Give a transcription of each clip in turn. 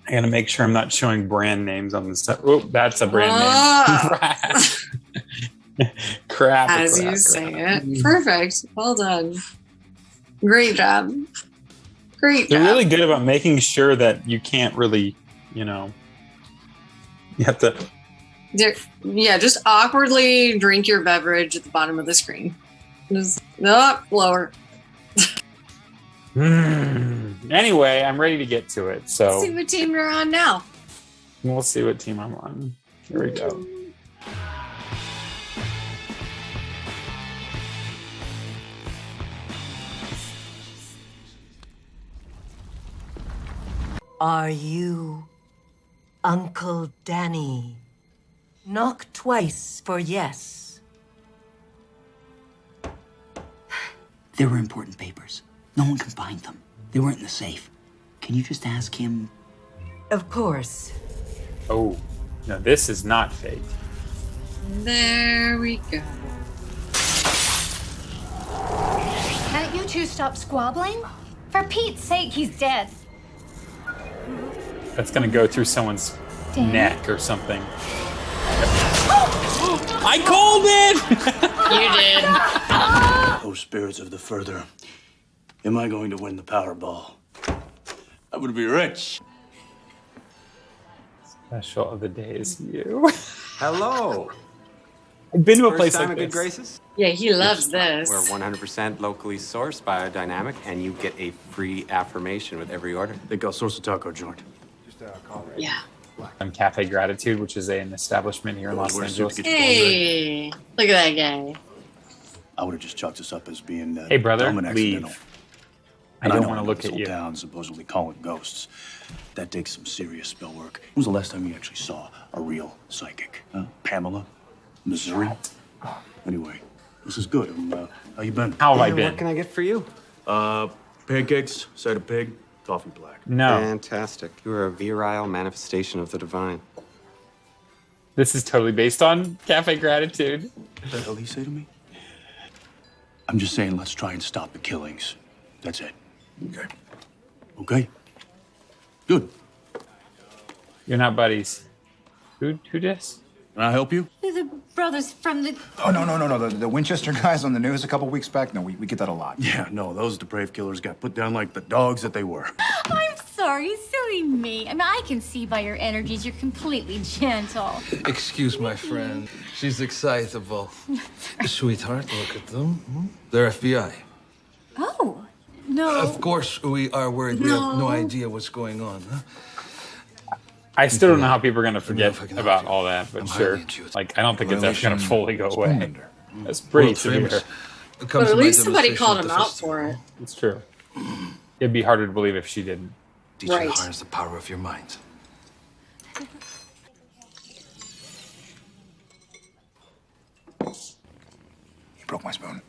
I gotta make sure I'm not showing brand names on this stuff. Oh, that's a brand name. Crap. As you say it. Perfect. Well done. Great job. Great They're job. really good about making sure that you can't really, you have to. Just awkwardly drink your beverage at the bottom of the screen. Just lower. Anyway, I'm ready to get to it. So See what team you're on now. we'll see what team I'm on. Here we go. Are you Uncle Danny? Knock twice for yes. There were important papers. No one can find them. They weren't in the safe. Can you just ask him? Of course. Oh, no, this is not fake. There we go. Can't you two stop squabbling? For Pete's sake, he's dead. That's gonna go through someone's neck or something. I called it! You did. Oh, spirits of the further. Am I going to win the Powerball? I would be rich. Special of the day is you. Hello. I've been to a First place time like at Good this. Graces? Yeah, he loves this. We're 100% locally sourced, biodynamic, and you get a free affirmation with every order. I think I'll source a taco joint. Yeah. I'm Cafe Gratitude, which is an establishment here in Los Angeles. Hey, look at that guy. I would have just chalked this up as being Hey, brother, dumb and accidental. leave. I And don't know want to I'm look in at this you. whole town supposedly calling ghosts. That takes some serious spell work. When was the last time you actually saw a real psychic? Huh? Pamela? Missouri? Anyway, this is good. How you been? How have I What been? can I get for you? Pancakes, side of pig, coffee black. No, Fantastic. You are a virile manifestation of the divine. this is totally based on Cafe Gratitude. What the hell did he say to me? I'm just saying, let's try and stop the killings. That's it. Okay. Okay? Good. You're not buddies. Who dis? Can I help you? They're the brothers from the... Oh, no. The Winchester guys on the news a couple weeks back? No, we get that a lot. Yeah, no, those depraved killers got put down like the dogs that they were. I'm sorry, silly me. I mean, I can see by your energies you're completely gentle. Excuse my friend. She's excitable. Sweetheart, look at them. They're FBI. Oh, no. Of course, we are worried. We have no idea what's going on. Huh? I still don't know how people are going to forget if I can about help you. all that, but I'm sure. highly intuitive. Like, I don't think it's ever going to Violation fully go away. Commander. That's pretty World severe. famous. It comes But to at my least somebody demonstration called at him the out festival. for it. It's true. It'd be harder to believe if she didn't. Teach you Right. to harness the power of your mind. He broke my spoon.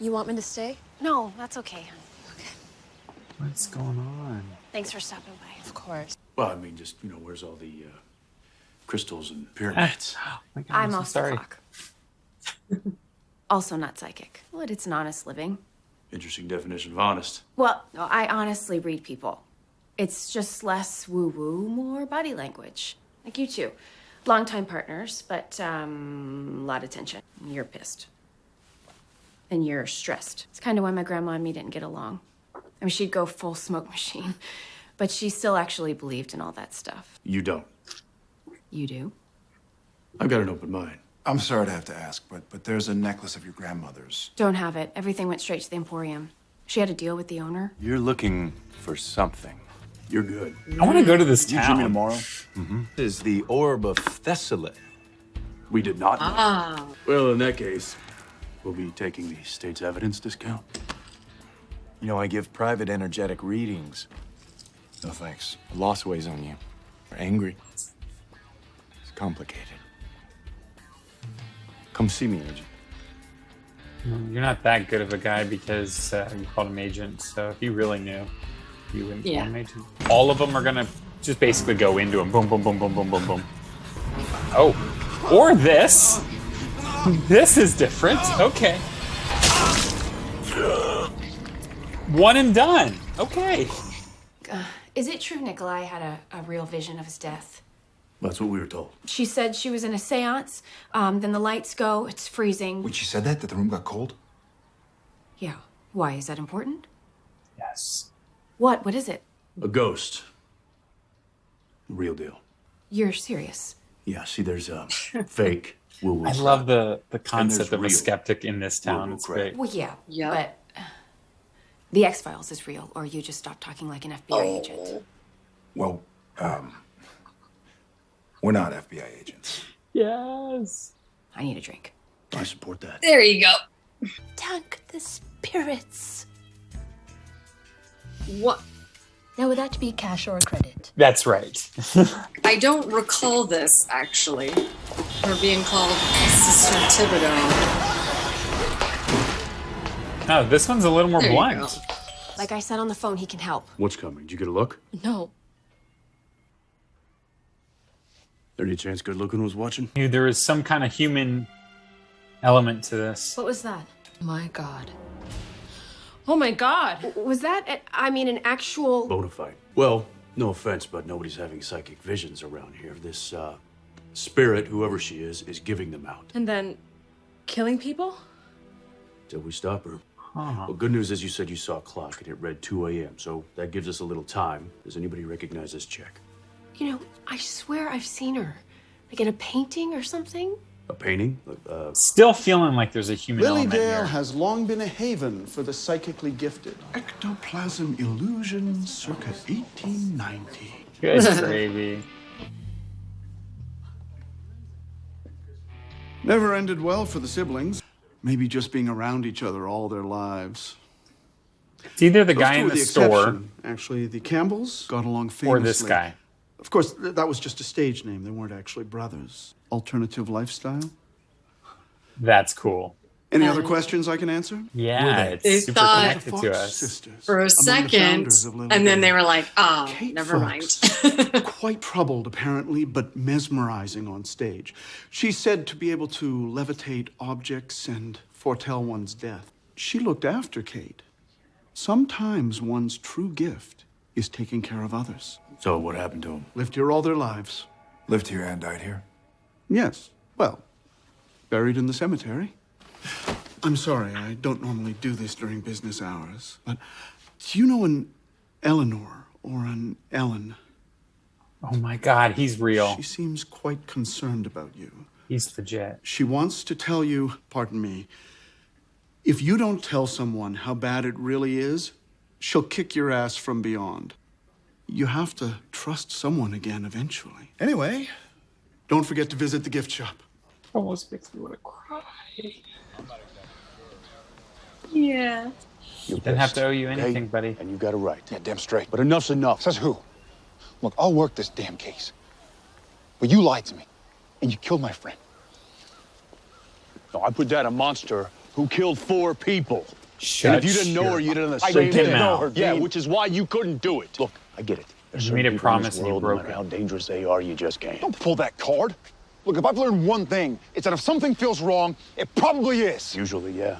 You want me to stay? No, that's okay. What's going on? Thanks for stopping by. Of course. Well, I mean, just, where's all the crystals and pyramids? Oh my God, I'm so off sorry. the clock. Also not psychic. Well, it's an honest living. Interesting definition of honest. Well, no, I honestly read people. It's just less woo-woo, more body language. Like you two. Longtime partners, but a lot of tension. You're pissed. And you're stressed. It's kind of why my grandma and me didn't get along. I mean, she'd go full smoke machine, but she still actually believed in all that stuff. You don't. You do? I've got an open mind. I'm sorry to have to ask, but there's a necklace of your grandmother's. Don't have it. Everything went straight to the Emporium. She had a deal with the owner. You're looking for something. You're good. I want to go to this You town. Jimmy tomorrow? This is the orb of Thessaly. We did not know. Ah. Well, in that case, we'll be taking the state's evidence discount. You know, I give private energetic readings. No thanks. The loss weighs on you. You're angry. It's complicated. Come see me, Agent. You're not that good of a guy because you called him agent. So if you really knew, you wouldn't call him agent. All of them are gonna just basically go into him. Boom, boom, boom, boom, boom, boom, boom. Oh, or this. This is different. Okay. One and done. Okay. Is it true Nikolai had a real vision of his death? That's what we were told. She said she was in a seance, then the lights go, it's freezing. When she said that the room got cold? Yeah. Why? Is that important? Yes. What? What is it? A ghost. Real deal. You're serious. Yeah, see, there's a fake woo-woo. I love the there's concept of a real skeptic in this town. woo-woo It's crap. great. Well, yeah. Yeah. But the X-Files is real, or you just stop talking like an FBI agent. Well, we're not FBI agents. Yes. I need a drink. I support that. There you go. Thank the spirits. What? Now, would that be cash or a credit? That's right. I don't recall this, actually. Her being called Sister Thibodeau. Oh, this one's a little more There you blunt. go. Like I said on the phone, he can help. What's coming? Did you get a look? No. Any chance good looking was watching? Knew there was some kind of human element to this. What was that? My God. Oh my God. Was that, an actual... Bonafide. Well, no offense, but nobody's having psychic visions around here. This, spirit, whoever she is giving them out. And then killing people? Till we stop her. Huh. Well, good news is you said you saw a clock and it read 2 a.m., so that gives us a little time. Does anybody recognize this chick? You know, I swear I've seen her. Like in a painting or something? A painting? Still feeling like there's a human element Lilydale here. has long been a haven for the psychically gifted. Ectoplasm illusion circa 1890. Good gravy. Never ended well for the siblings. Maybe just being around each other all their lives. It's either the Those guy two in were the store exception. Actually, the Campbells got along famously. or this guy. Of course, that was just a stage name. They weren't actually brothers. Alternative lifestyle. That's cool. Any other questions I can answer? Yeah, They it's super thought- connected to Fox us. sisters, For a among the second, founders of and then Lilydale. they were like, oh, Kate never Fox, mind. quite troubled, apparently, but mesmerizing on stage. She's said to be able to levitate objects and foretell one's death. She looked after Kate. Sometimes one's true gift is taking care of others. So what happened to him? Lived here all their lives. Lived here and died here. Yes. Well, buried in the cemetery. I'm sorry, I don't normally do this during business hours, but do you know an Eleanor or an Ellen? Oh my God, he's real. She seems quite concerned about you. He's legit. She wants to tell you, pardon me, if you don't tell someone how bad it really is, she'll kick your ass from beyond. You have to trust someone again eventually. Anyway, don't forget to visit the gift shop. Almost makes me want to cry. Yeah. He didn't have to owe you anything, buddy. And you got it right. Yeah, damn straight. But enough's enough. Says who? Look, I'll work this damn case. But you lied to me, and you killed my friend. No, I put down a monster who killed 4 people. Shut and if you didn't know her, you didn't I say didn't that. know her, Yeah, Dean. which is why you couldn't do it. Look, I get it. There's You certain made a people in promise this and you world, broke no matter it. how dangerous they are, you just can't. Don't pull that card. Look, if I've learned one thing, it's that if something feels wrong, it probably is. Usually, yeah.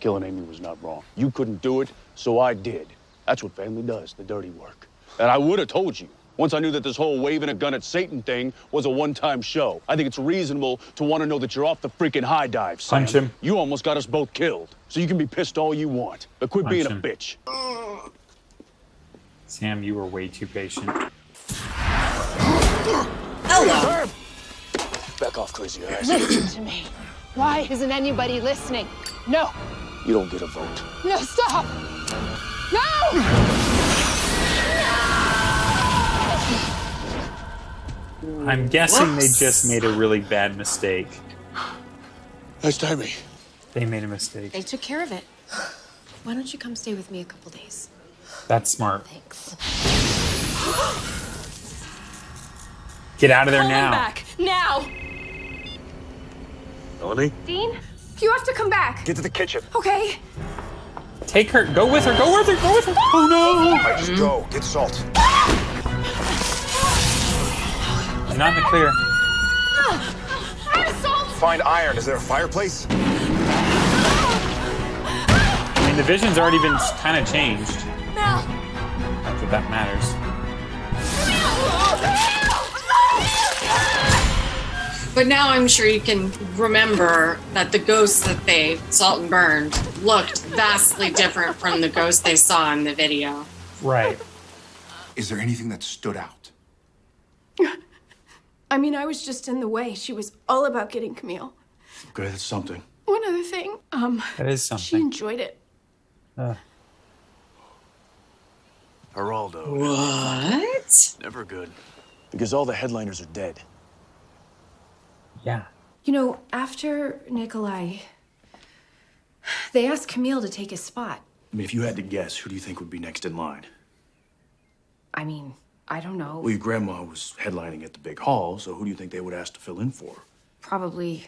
Killing Amy was not wrong. You couldn't do it, so I did. That's what family does, the dirty work. And I would have told you, once I knew that this whole waving a gun at Satan thing was a one-time show. I think it's reasonable to want to know that you're off the freaking high dive, Sam. Punch him. You almost got us both killed. So you can be pissed all you want. But quit Punch being him. a bitch. Sam, you were way too patient. Hello. Back off, crazy ass. Listen to me. Why isn't anybody listening? No. You don't get a vote. No, stop. No! I'm guessing they Whoops. just made a really bad mistake. Nice timing. They made a mistake. They took care of it. Why don't you come stay with me a couple days? That's smart. Thanks. Get out of there Call him now. back. Now! Melanie? Dean, you have to come back. Get to the kitchen. Okay. Take her. Go with her. Go with her. Go with her. Oh no. All right, just go. Get salt. Not in the clear. I'm salt! Find iron. Is there a fireplace? mean, the vision's already been kind of changed. Not that that matters. But now I'm sure you can remember that the ghosts that they salt and burned looked vastly different from the ghosts they saw in the video. Right. Is there anything that stood out? I mean, I was just in the way. She was all about getting Camille. Okay, that's something. One other thing, That is she something. enjoyed it. Geraldo. What? Never good. Because all the headliners are dead. Yeah. You know, after Nikolai, they asked Camille to take his spot. I mean, if you had to guess, who do you think would be next in line? I mean, I don't know. Well, your grandma was headlining at the big hall, so who do you think they would ask to fill in for? Probably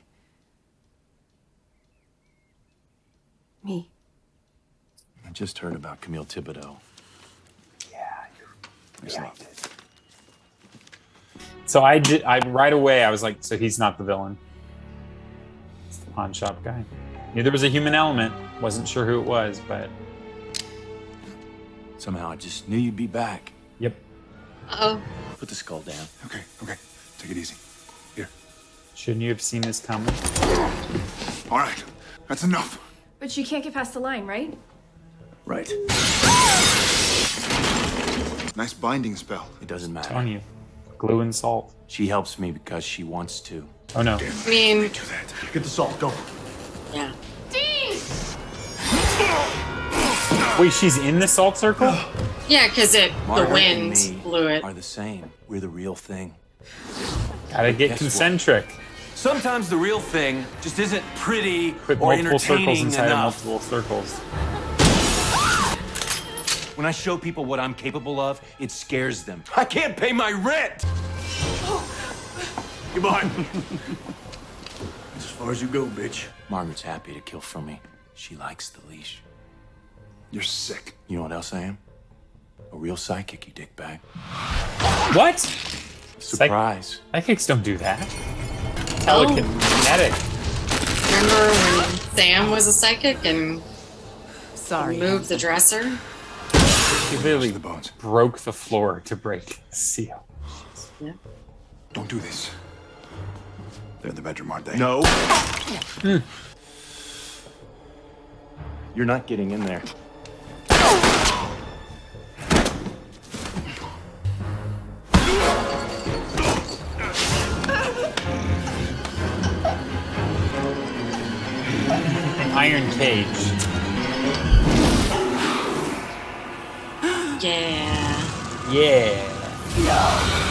me. I just heard about Camille Thibodeau. Yeah, So I right away I was like, so he's not the villain. It's the pawn shop guy. Knew there was a human element. Wasn't sure who it was, but Somehow I just knew you'd be back. Yep. Oh. Put the skull down. Okay. Take it easy. Here. Shouldn't you have seen this coming? All right. That's enough. But you can't get past the line, right? Right. Nice binding spell. It doesn't matter. On you. Glue and salt. She helps me because she wants to. Oh no. I mean, Do that. Get the salt. Go. yeah. Wait, she's in the salt circle? Yeah, because the Margaret wind and me blew it. are the same. We're the real thing. Gotta get Guess concentric. Sometimes the real thing just isn't pretty Put or multiple circles entertaining inside enough. of multiple circles. When I show people what I'm capable of, it scares them. I can't pay my rent! Come on. As far as you go, bitch. Margaret's happy to kill for me. She likes the leash. You're sick. You know what else I am? A real psychic, you dickbag. What? Surprise. Psychics don't do that. Oh. Telekinetic. Remember when Sam was a psychic and Sorry. moved the dresser? He literally The bones. broke the floor to break the seal. Yeah. Don't do this. They're in the bedroom, aren't they? No. You're not getting in there. Iron cage. Yeah. Yeah.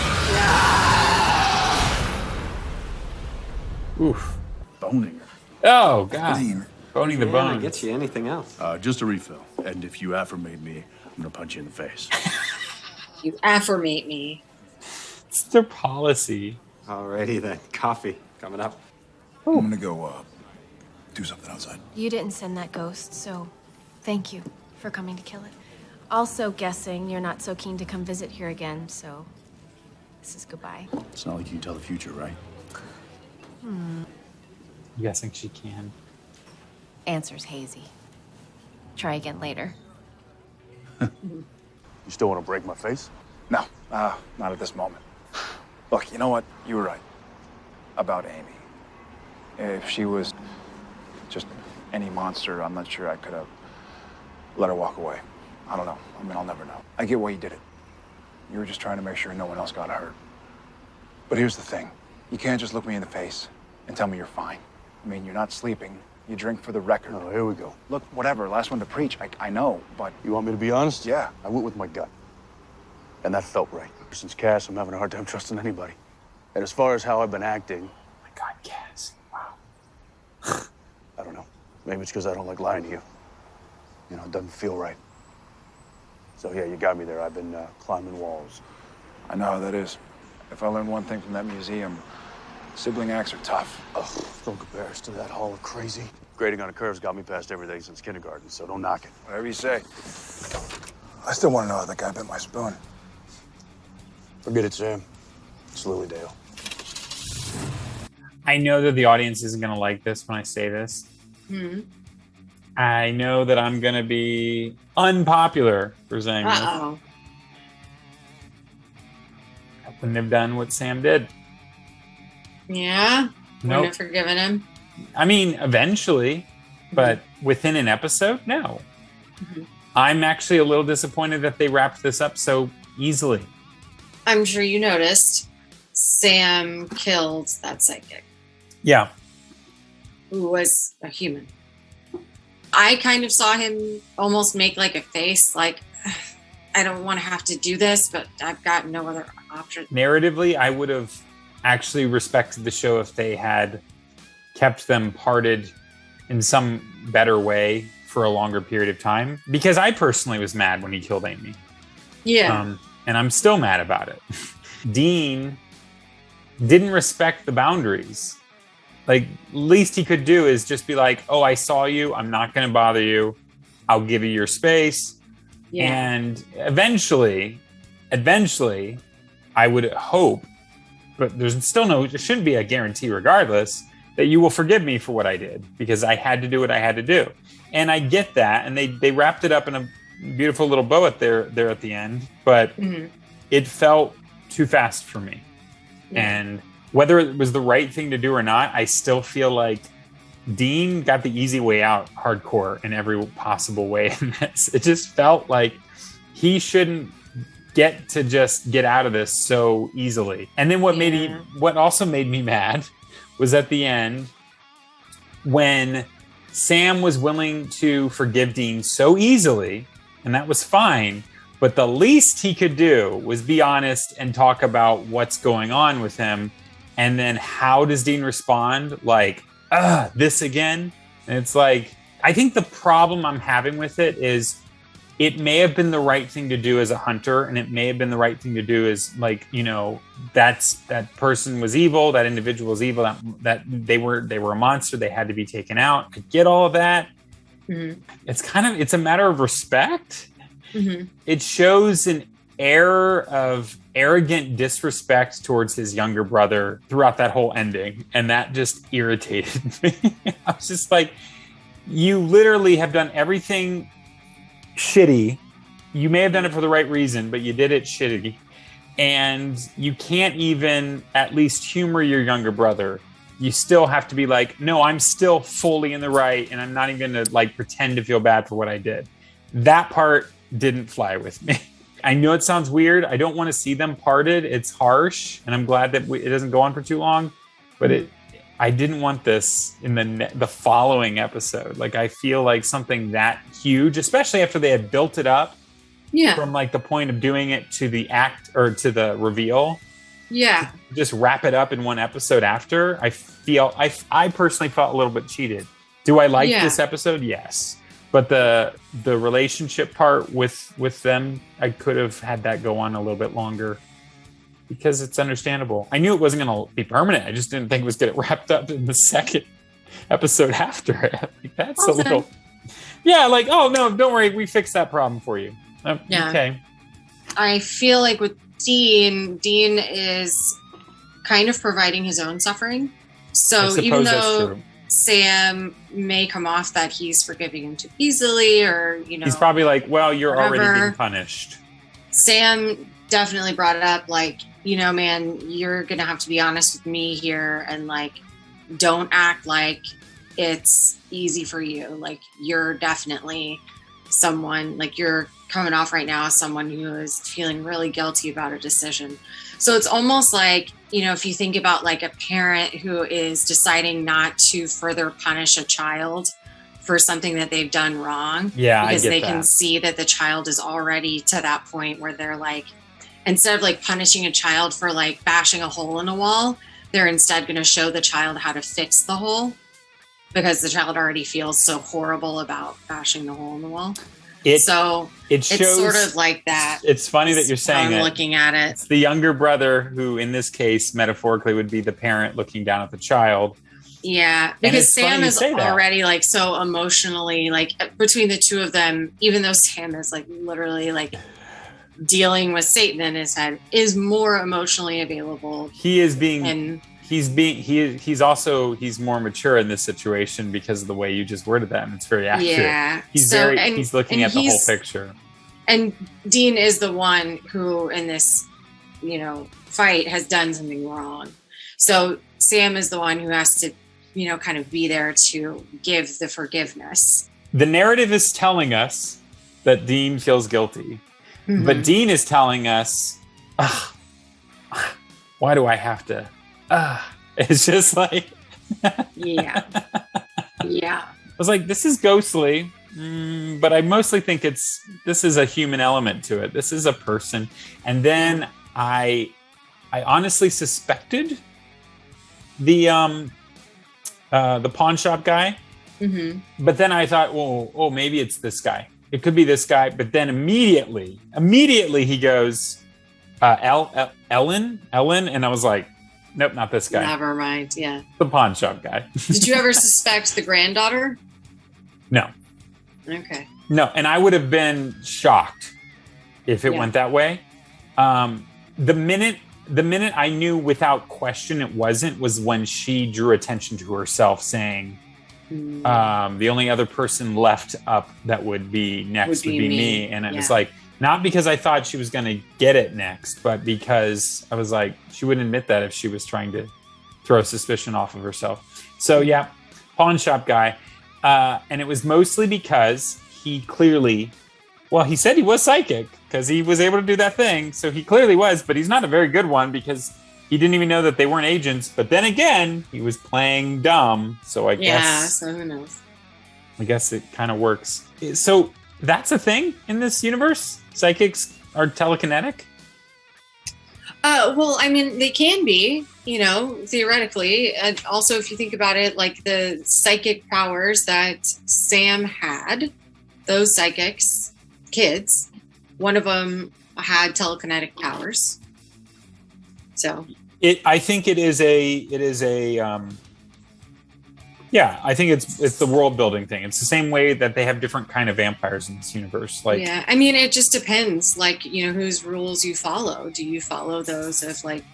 Oof. Boning her. Oh, God. Clean. Boning the Yeah, bones. get you anything else. Just a refill. And if you affirmate me, I'm gonna punch you in the face. You affirmate me. It's their policy. Alrighty then. Coffee coming up. I'm gonna go do something outside. You didn't send that ghost, so thank you for coming to kill it. Also guessing you're not so keen to come visit here again, so this is goodbye. It's not like you can tell the future, right? I'm guessing she can. Answer's hazy. Try again later. You still want to break my face? No, not at this moment. Look, you know what? You were right about Amy. If she was just any monster, I'm not sure I could have let her walk away. I don't know. I mean, I'll never know. I get why you did it. You were just trying to make sure no one else got hurt. But here's the thing. You can't just look me in the face and tell me you're fine. I mean, you're not sleeping. You drink for the record. Oh, here we go. Look, whatever. Last one to preach. I know, but... You want me to be honest? Yeah. I went with my gut. And that felt right. Since Cass, I'm having a hard time trusting anybody. And as far as how I've been acting... Oh my God, Cass. Wow. I don't know. Maybe it's because I don't like lying to you. You know, it doesn't feel right. So yeah, you got me there. I've been climbing walls. I know how that is. If I learned one thing from that museum, sibling acts are tough. Oh, don't compare us to that hall of crazy. Grading on a curve's got me past everything since kindergarten, so don't knock it. Whatever you say. I still want to know how that guy bit my spoon. Forget it, Sam. It's Lilydale. I know that the audience isn't going to like this when I say this. I know that I'm going to be unpopular for saying this. Uh-oh. I wouldn't have done what Sam did. Yeah? Nope. Wouldn't have forgiven him? I mean, eventually, but within an episode, no. Mhm. I'm actually a little disappointed that they wrapped this up so easily. I'm sure you noticed Sam killed that psychic, Yeah. who was a human. I kind of saw him almost make like a face, like, I don't want to have to do this, but I've got no other option. Narratively, I would have actually respected the show if they had kept them parted in some better way for a longer period of time. Because I personally was mad when he killed Amy. Yeah. And I'm still mad about it. Dean didn't respect the boundaries. Like, least he could do is just be like, oh, I saw you. I'm not going to bother you. I'll give you your space. Yeah. And eventually, I would hope, but there shouldn't be a guarantee regardless, that you will forgive me for what I did because I had to do what I had to do. And I get that. And they wrapped it up in a beautiful little bow there at the end, but it felt too fast for me. Yeah. And whether it was the right thing to do or not, I still feel like Dean got the easy way out hardcore in every possible way in this. It just felt like he shouldn't get to just get out of this so easily. And then what also made me mad was at the end when Sam was willing to forgive Dean so easily, and that was fine, but the least he could do was be honest and talk about what's going on with him. And then how does Dean respond? Like, this again? And it's like, I think the problem I'm having with it is it may have been the right thing to do as a hunter, and it may have been the right thing to do as, like, you know, that person was evil, that individual was evil, that they were a monster, they had to be taken out. Could get all of that. Mm-hmm. It's a matter of respect. Mm-hmm. It shows an air of arrogant disrespect towards his younger brother throughout that whole ending, and that just irritated me. I was just like, you literally have done everything shitty. You may have done it for the right reason, but you did it shitty, and you can't even at least humor your younger brother. You still have to be like, no, I'm still fully in the right, and I'm not even going to like pretend to feel bad for what I did. That part didn't fly with me. I know it sounds weird. I don't want to see them parted. It's harsh, and I'm glad that it doesn't go on for too long. But I didn't want this in the following episode. Like, I feel like something that huge, especially after they had built it up, from like the point of doing it to the act or to the reveal. Yeah, just wrap it up in one episode after. I personally felt a little bit cheated. Do I like this episode? Yes. But the relationship part with them, I could have had that go on a little bit longer because it's understandable. I knew it wasn't going to be permanent. I just didn't think it was getting wrapped up in the second episode after it. Like, that's a little... Yeah, like, oh, no, don't worry. We fixed that problem for you. Okay. I feel like with Dean is kind of providing his own suffering. So even though Sam may come off that he's forgiving him too easily, or, you know, he's probably like, well, you're whatever. Already being punished. Sam definitely brought it up, like, you know, man, you're gonna have to be honest with me here, and like, don't act like it's easy for you. Like, you're definitely someone, like, you're coming off right now as someone who is feeling really guilty about a decision. So it's almost like, you know, if you think about like a parent who is deciding not to further punish a child for something that they've done wrong, because they can see that the child is already to that point where they're like, instead of like punishing a child for like bashing a hole in a wall, they're instead going to show the child how to fix the hole, because the child already feels so horrible about bashing the hole in the wall. It shows, it's sort of like that. It's funny that you're saying I'm looking at it. It's the younger brother who, in this case, metaphorically, would be the parent looking down at the child. Yeah, because Sam is already like so emotionally, like, between the two of them, even though Sam is like literally like dealing with Satan in his head, is more emotionally available. He is being he's more mature in this situation because of the way you just worded that, and it's very accurate. Yeah. He's looking at the whole picture. And Dean is the one who in this, fight has done something wrong. So Sam is the one who has to, kind of be there to give the forgiveness. The narrative is telling us that Dean feels guilty, but Dean is telling us, why do I have to? It's just like, yeah. I was like, this is ghostly, but I mostly think this is a human element to it. This is a person. And then I honestly suspected the pawn shop guy, but then I thought, well, maybe it's this guy. It could be this guy. But then immediately he goes, Ellen, and I was like, nope, not this guy. Never mind. Yeah. The pawn shop guy. Did you ever suspect the granddaughter? No. Okay. No, and I would have been shocked if it went that way. The minute I knew without question it wasn't was when she drew attention to herself, saying, the only other person left up that would be next would be me. And it was like, not because I thought she was going to get it next, but because I was like, she wouldn't admit that if she was trying to throw suspicion off of herself. So yeah, pawn shop guy. And it was mostly because he clearly, he said he was psychic because he was able to do that thing. So he clearly was, but he's not a very good one because he didn't even know that they weren't agents. But then again, he was playing dumb. So I guess. Yeah, so who knows? I guess it kind of works. So that's a thing in this universe? Psychics are telekinetic? Well, I mean, they can be, theoretically. And also, if you think about it, like the psychic powers that Sam had, those psychics, kids, one of them had telekinetic powers. So I think it is a I think it's the world building thing. It's the same way that they have different kind of vampires in this universe. Like, yeah, I mean, it just depends, like, whose rules you follow. Do you follow those of like,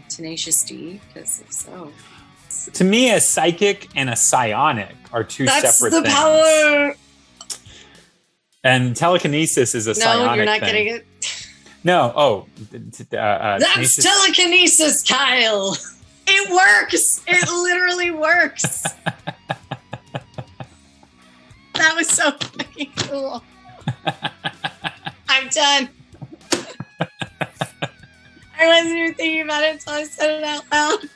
Tenacious D? Because if so. To me, a psychic and a psionic are two separate things. That's the power. And telekinesis is a psionic thing. No, you're not getting it. No. That's telekinesis, Kyle. It works. It literally works. That was so fucking cool. I'm done. I wasn't even thinking about it until I said it out loud.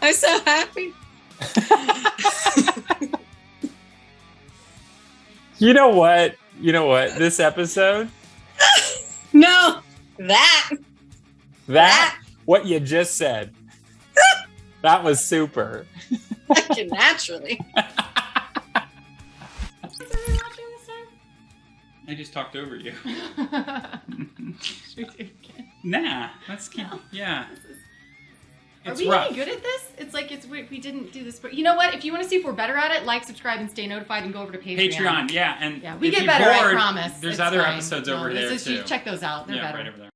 I'm so happy. You know what? This episode? No, that what you just said. That was super. Naturally. I just talked over you. Should we do it again? Nah, let's keep. No. Yeah. Are we any good at this? It's like we didn't do this. But you know what? If you want to see if we're better at it, like, subscribe, and stay notified, and go over to Patreon. Yeah, and we get better. Bored, I promise. There's it's other fine. episodes over there too. Check those out. They're better. Right over there.